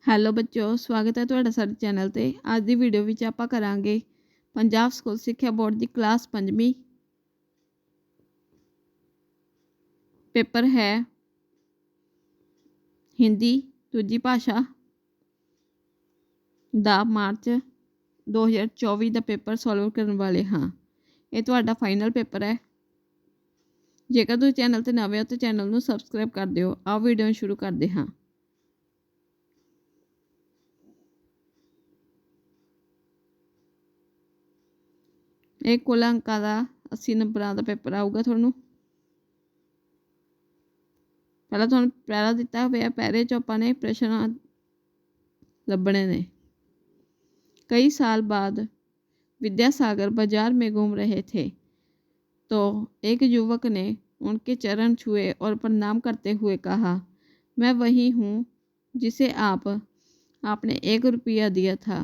Hello ਬੱਚਿਓ, ਸਵਾਗਤ ਹੈ ਤੁਹਾਡਾ ਸਾਡੇ ਚੈਨਲ ਤੇ। ਅੱਜ ਦੀ ਵੀਡੀਓ ਵਿੱਚ ਆਪਾਂ ਕਰਾਂਗੇ ਪੰਜਾਬ ਸਕੂਲ ਸਿੱਖਿਆ ਬੋਰਡ ਦੀ ਕਲਾਸ 5ਵੀਂ। ਪੇਪਰ ਹੈ ਹਿੰਦੀ ਦੂਜੀ ਭਾਸ਼ਾ ਦਾ ਮਾਰਚ 2024 ਦਾ ਪੇਪਰ ਸੋਲਵ ਕਰਨ ਵਾਲੇ ਹਾਂ। ਇਹ ਤੁਹਾਡਾ ਫਾਈਨਲ ਪੇਪਰ ਹੈ। ਜੇਕਰ ਤੁਸੀਂ ਚੈਨਲ ਤੇ ਨਵੇਂ ਹੋ ਤਾਂ ਚੈਨਲ ਨੂੰ ਸਬਸਕ੍ਰਾਈਬ ਕਰ ਦਿਓ। ਆਓ ਵੀਡੀਓ ਨੂੰ ਸ਼ੁਰੂ ਕਰਦੇ ਹਾਂ। ਇਹ ਕੁੱਲ ਅੰਕਾਂ ਦਾ 80 ਨੰਬਰਾਂ ਦਾ ਪੇਪਰ ਆਊਗਾ ਤੁਹਾਨੂੰ। ਪਹਿਲਾਂ ਤੁਹਾਨੂੰ ਪੈਰਾ ਦਿੱਤਾ ਹੋਇਆ, ਪੈਰੇ 'ਚੋਂ ਆਪਾਂ ਨੇ प्रश्न ਲੱਭਣੇ ने। कई साल बाद विद्यासागर बाजार में घूम रहे थे तो एक युवक ने उनके चरण छुए और प्रणाम करते हुए कहा, मैं वही हूँ जिसे आपने 1 रुपया दिया था।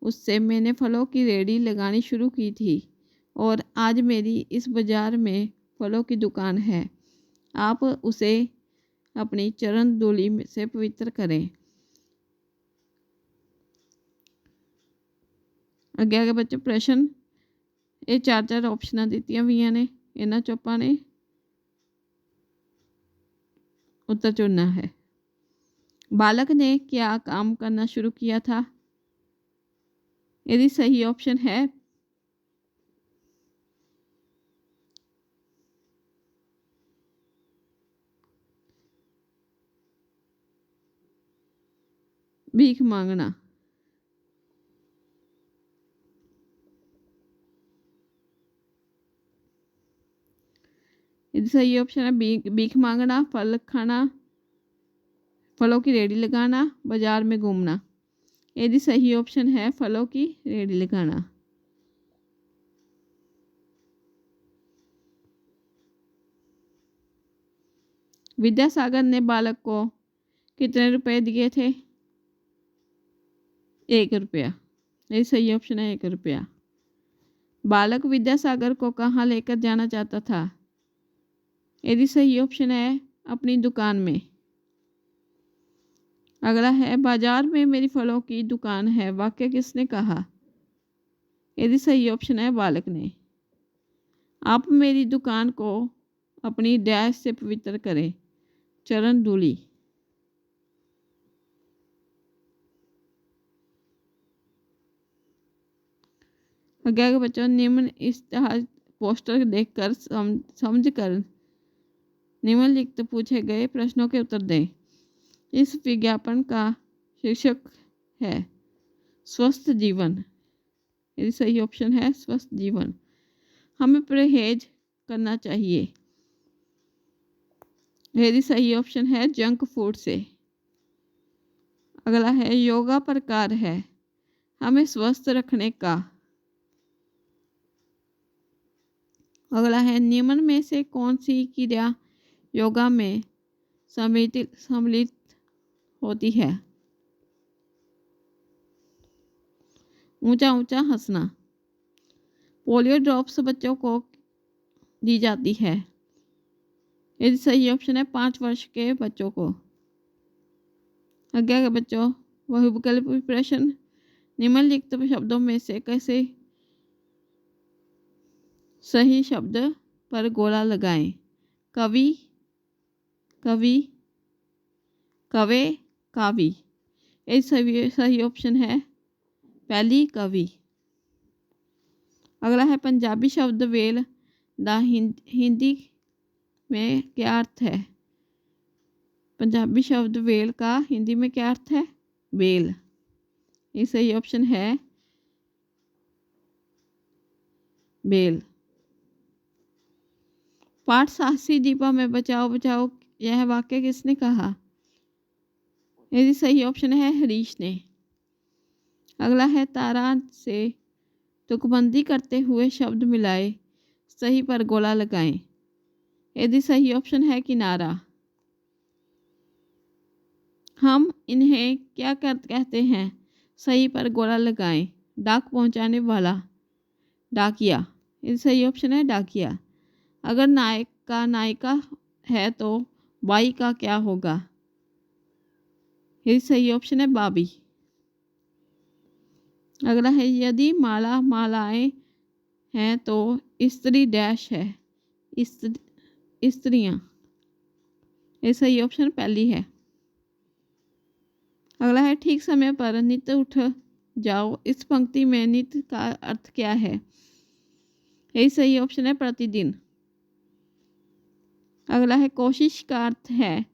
उससे मैंने फलों की रेहड़ी लगानी शुरू की थी और आज मेरी इस बाज़ार में फलों की दुकान है। आप उसे अपनी चरण धूलि से पवित्र करें। ਅੱਗੇ ਆਗੇ ਬੱਚੇ ਪ੍ਰਸ਼ਨ। ਇਹ 4 ਆਪਸ਼ਨਾਂ ਦਿੱਤੀਆਂ ਹੋਈਆਂ ਨੇ, ਇਹਨਾਂ 'ਚੋਂ ਆਪਾਂ ਨੇ उत्तर चुनना है। बालक ने क्या काम करना शुरू किया था? यदि सही ऑप्शन है भीख मांगना। यदि सही ऑप्शन है भीख मांगना, फल खाना, फलों की रेहड़ी लगाना, बाजार में घूमना। यदि सही ऑप्शन है फलों की रेहड़ी लगाना। विद्यासागर ने बालक को कितने रुपए दिए थे? 1 रुपया। यदि सही ऑप्शन है 1 रुपया। बालक विद्यासागर को कहाँ लेकर जाना चाहता था? यदि सही ऑप्शन है अपनी दुकान में। अगला है बाजार में मेरी फलों की दुकान है, वाक्य किसने कहा? यदि सही ऑप्शन है बालक ने। आप मेरी दुकान को अपनी डैश से पवित्र करें, चरण धूलि। आगे बच्चों, निम्न इश्तिहार पोस्टर देखकर समझ कर निम्नलिखित पूछे गए प्रश्नों के उत्तर दें। इस विज्ञापन का शीर्षक है स्वस्थ जीवन। यदि सही ऑप्शन है स्वस्थ जीवन। हमें परहेज करना चाहिए। यदि सही ऑप्शन है जंक फूड से। अगला है योगा प्रकार है हमें स्वस्थ रखने का। अगला है निम्न में से कौन सी क्रिया योगा में सम्मिलित होती है? ऊंचा ऊंचा हंसना। पोलियो ड्रॉप्स बच्चों को दी जाती है। यदि सही ऑप्शन है 5 वर्ष के बच्चों को। आगे बच्चों, बहुविकल्पी प्रश्न। निम्नलिखित शब्दों में से कैसे सही शब्द पर गोला लगाएं? कवि, कवि, कवे, कावी। ये सही ऑप्शन है पहली कवि। अगला है पंजाबी शब्द वेल दा हिंदी में क्या अर्थ है? पंजाबी शब्द वेल का हिंदी में क्या अर्थ है? बेल। ये सही ऑप्शन है बेल। पाठ साहसी दीपा में बचाओ बचाओ, यह वाक्य किसने कहा? यदि सही ऑप्शन है हरीश ने। अगला है तारा से तुकबंदी करते हुए शब्द मिलाए, सही पर गोला लगाएं। यदि सही ऑप्शन है किनारा। हम इन्हें क्या कहते हैं? सही पर गोला लगाएं। डाक पहुंचाने वाला, डाकिया। यदि सही ऑप्शन है डाकिया। अगर नायक का नायिका है तो बाई का क्या होगा? ये सही ऑप्शन है बाबी। अगला है यदि माला मालाएं हैं तो स्त्री डैश है, स्त्रियां। ये सही ऑप्शन पहली है। अगला है ठीक समय पर नित उठ जाओ, इस पंक्ति में नित का अर्थ क्या है? यही सही ऑप्शन है प्रतिदिन। अगला है कोशिश का अर्थ है,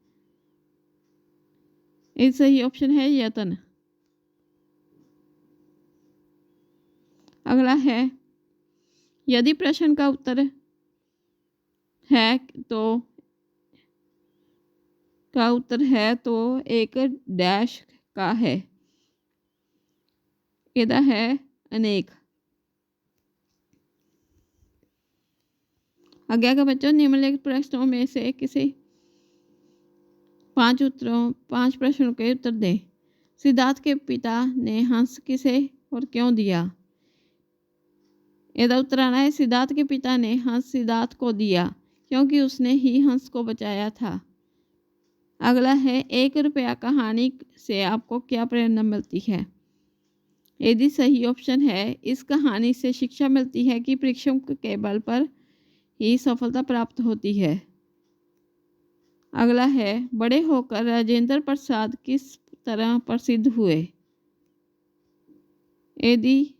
यही सही ऑप्शन है यत्न। अगला है यदि प्रश्न का उत्तर है तो एक डैश का है, यदा है अनेक। आज्ञा का बच्चों निम्नलिखित प्रश्नों में से किसी 5 प्रश्नों के उत्तर दें। सिद्धार्थ के पिता ने हंस किसे और क्यों दिया? यदा उत्तर आना है सिद्धार्थ के पिता ने हंस सिद्धार्थ को दिया क्योंकि उसने ही हंस को बचाया था। अगला है 1 रुपया कहानी से आपको क्या प्रेरणा मिलती है? यदि सही ऑप्शन है इस कहानी से शिक्षा मिलती है कि परिश्रम के बल पर ही सफलता प्राप्त होती है। अगला है बड़े होकर राजेंद्र प्रसाद किस तरह प्रसिद्ध हुए? यदि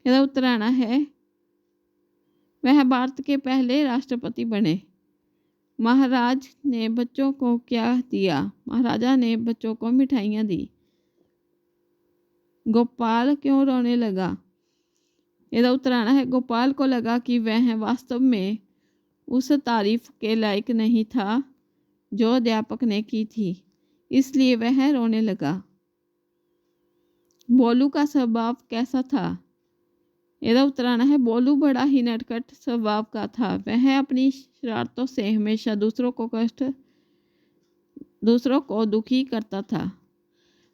उत्तर आना है वह भारत के पहले राष्ट्रपति बने। महाराज ने बच्चों को क्या दिया? महाराजा ने बच्चों को मिठाइयाँ दी। गोपाल क्यों रोने लगा? यदि उत्तर आना है गोपाल को लगा कि वह वास्तव में उस तारीफ के लायक नहीं था जो अध्यापक ने की थी, इसलिए वह रोने लगा। बोलू का स्वभाव कैसा था? यदि उत्तर आना है बोलू बड़ा ही नटखट स्वभाव का था। वह अपनी शरारतों से हमेशा दूसरों को दुखी करता था।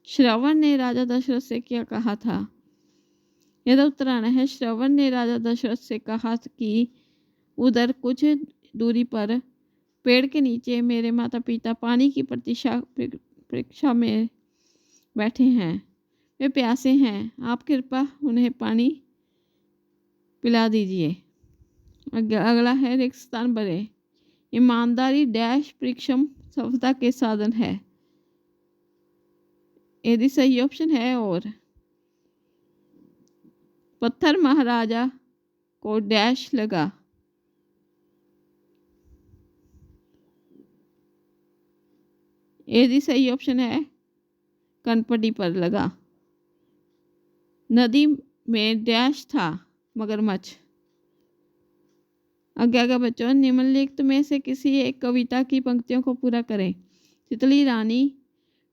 श्रवण ने राजा दशरथ से क्या कहा था? यदि उत्तर आना है श्रवण ने राजा दशरथ से कहा कि उधर कुछ दूरी पर पेड़ के नीचे मेरे माता पिता पानी की प्रतीक्षा में बैठे हैं, वे प्यासे हैं, आप कृपया उन्हें पानी पिला दीजिए। अगला है रिक्त स्थान भरें। ईमानदारी डैश परिश्रम सफलता के साधन है। यदि सही ऑप्शन है और पत्थर महाराजा को डैश लगा। यदि सही ऑप्शन है कनपटी पर लगा। नदी में डैश था मगरमच्छ। आज्ञा बच्चों निम्नलिखित में से किसी एक कविता की पंक्तियों को पूरा करें। तितली रानी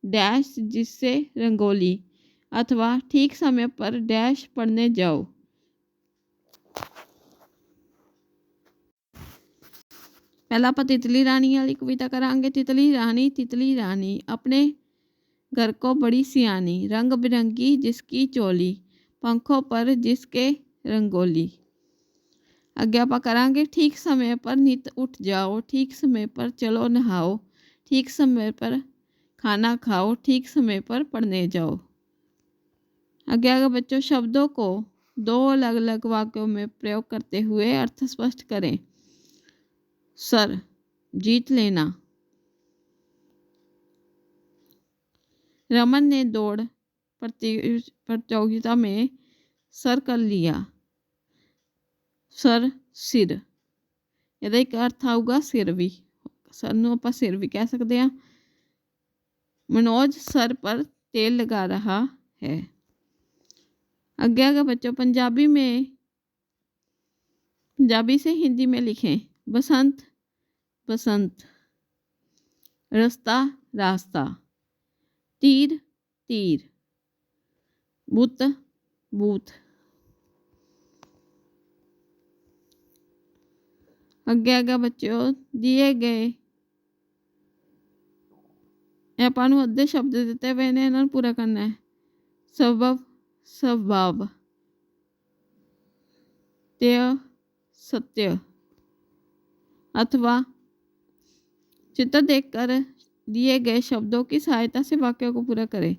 डैश जिससे रंगोली, अथवा ठीक समय पर डैश पढ़ने जाओ। पहला आप तितली रानी वाली कविता करांगे। तितली रानी अपने घर को बड़ी सियानी, रंग बिरंगी जिसकी चोली, पंखों पर जिसके रंगोली। अज्ञापा करांगे। ठीक समय पर नित उठ जाओ, ठीक समय पर चलो नहाओ, ठीक समय पर खाना खाओ, ठीक समय पर पढ़ने जाओ। आज्ञा बच्चों शब्दों को 2 अलग अलग वाक्यों में प्रयोग करते हुए अर्थ स्पष्ट करें। सर जीत लेना। रमन ने दौड़ प्रतियोगिता में सर कर लिया। सर सिर, ਇਹਦਾ ਇੱਕ अर्थ आऊगा सिर भी, सर ਨੂੰ ਆਪਾਂ सिर भी कह सकते हैं। मनोज सर पर तेल लगा रहा है। आज्ञा का बच्चों पंजाबी से हिंदी में लिखें। बसंत बसंत, रास्ता रास्ता, तीर तीर, बुत बूथ। आज्ञा बच्चों दिए गए ਆਪਾਂ ਨੂੰ ਅੱਧੇ शब्द ਦਿੱਤੇ ਹੋਏ ਨੇ, ਇਹਨਾਂ ਨੂੰ पूरा करना है। सबब स्वभाव, तेय सत्य, अथवा चित्र देखकर दिए गए शब्दों की सहायता से वाक्य को पूरा करें।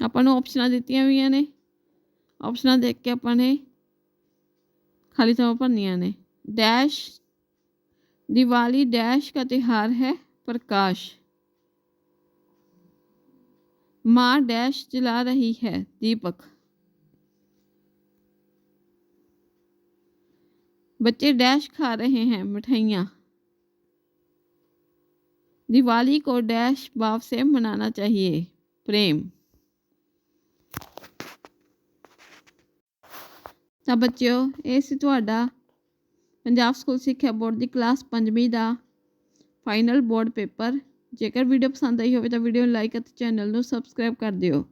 ਆਪਾਂ ਨੂੰ ਆਪਸ਼ਨਾਂ ਦਿੱਤੀਆਂ ਹੋਈਆਂ ਨੇ, ਆਪਸ਼ਨਾਂ ਦੇਖ ਕੇ ਆਪਾਂ ਨੇ ਖਾਲੀ ਥਾਵਾਂ ਭਰਨੀਆਂ ਨੇ। डैश दिवाली डैश का त्योहार है प्रकाश। माँ डैश जला रही है दीपक। बच्चे डैश खा रहे हैं मिठाइयाँ। दिवाली को डैश भाव से मनाना चाहिए प्रेम। ਤਾਂ ਬੱਚਿਓ ਇਹ ਸੀ ਤੁਹਾਡਾ ਪੰਜਾਬ ਸਕੂਲ ਸਿੱਖਿਆ ਬੋਰਡ ਦੀ ਕਲਾਸ 5ਵੀਂ ਦਾ ਫਾਈਨਲ ਬੋਰਡ ਪੇਪਰ। ਜੇਕਰ ਵੀਡੀਓ ਪਸੰਦ ਆਈ ਹੋਵੇ ਤਾਂ ਵੀਡੀਓ ਨੂੰ ਲਾਈਕ ਅਤੇ ਚੈਨਲ ਨੂੰ ਸਬਸਕ੍ਰਾਈਬ ਕਰ ਦਿਓ।